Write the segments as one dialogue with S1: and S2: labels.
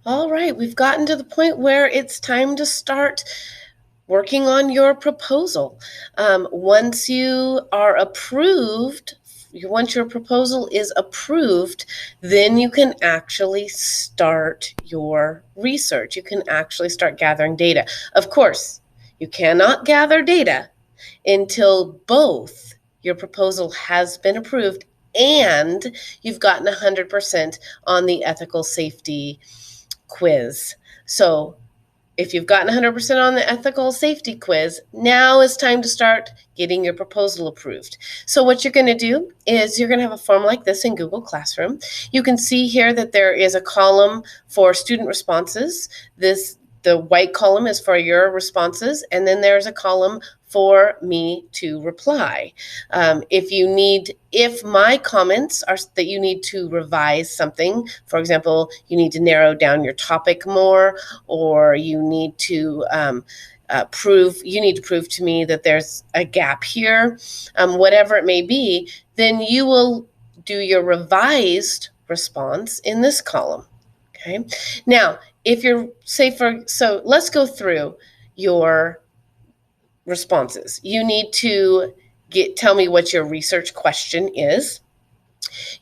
S1: All right, we've gotten to the point where it's time to start working on your proposal. Once you are approved, once your proposal is approved, then you can actually start your research. You can actually start gathering data. Of course, you cannot gather data until both your proposal has been approved and you've gotten 100% on the ethical safety quiz. So if you've gotten 100% on the ethical safety quiz, now is time to start getting your proposal approved. So what you're going to do is you're going to have a form like this in Google Classroom. You can see here that there is a column for student responses. The white column is for your responses, and then there's a column for me to reply. If my comments are that you need to revise something, for example, you need to narrow down your topic more, or you need to prove to me that there's a gap here, whatever it may be, then you will do your revised response in this column. Okay. Now, if you're so let's go through your responses. You need to tell me what your research question is.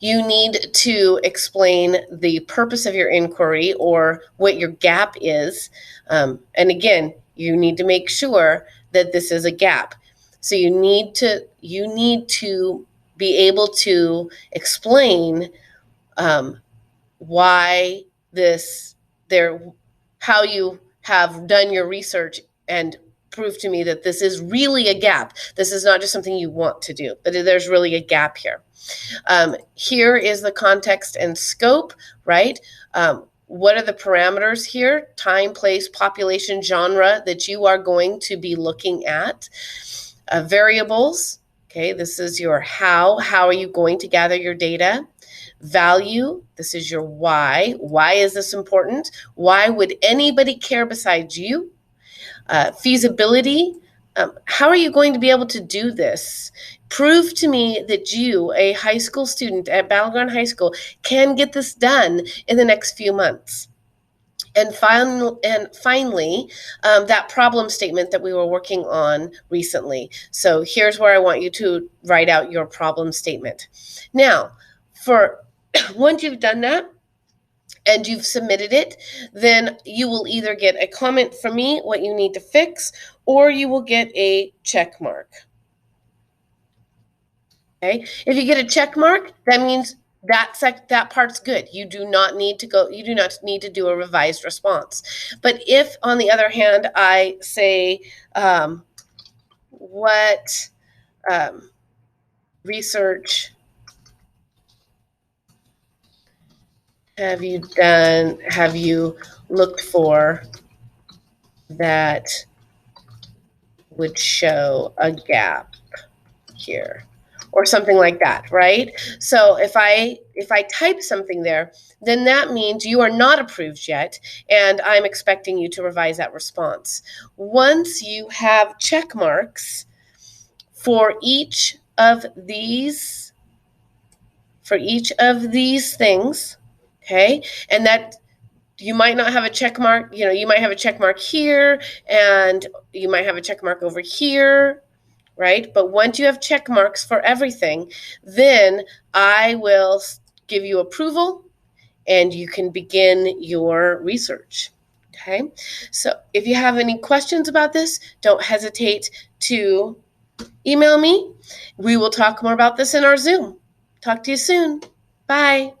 S1: You need to explain the purpose of your inquiry or what your gap is. And again, you need to make sure that this is a gap. So you need to be able to explain why how you have done your research and prove to me that this is really a gap. This is not just something you want to do, but there's really a gap here. Here is the context and scope, right? What are the parameters here? Time, place, population, genre that you are going to be looking at. Variables, okay, this is your how. How are you going to gather your data? Value, this is your why. Why is this important? Why would anybody care besides you? Feasibility, how are you going to be able to do this? Prove to me that you, a high school student at Battleground High School, can get this done in the next few months. And finally, that problem statement that we were working on recently. So here's where I want you to write out your problem statement. Now, once you've done that and you've submitted it, then you will either get a comment from me, what you need to fix, or you will get a check mark. Okay? If you get a check mark, that means that part's good. You do not need to do a revised response. But if, on the other hand, I say, what research have you done, have you looked for that would show a gap here? Or something like that, right? So if I type something there, then that means you are not approved yet, and I'm expecting you to revise that response. Once you have check marks for each of these things, okay, and that you might not have a check mark, you might have a check mark here, and you might have a check mark over here, right? But once you have check marks for everything, then I will give you approval and you can begin your research. Okay? So if you have any questions about this, don't hesitate to email me. We will talk more about this in our Zoom. Talk to you soon. Bye.